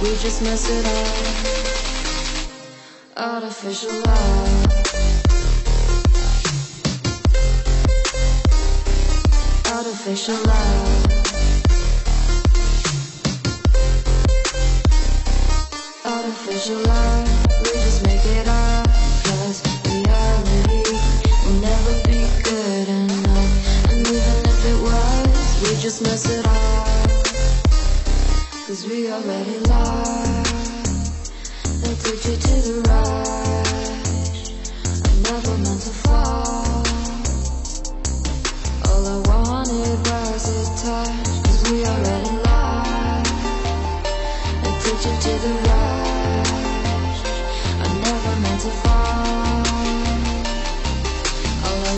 we just mess it up. Artificial love. Artificial love. Artificial love, we just make it up. Cause reality will never be good enough. And even if it was, we just mess it up. Cause we already lost. They took you to the right. I never meant to fall. All I wanted was a touch. Cause we already lost. They took you to the right.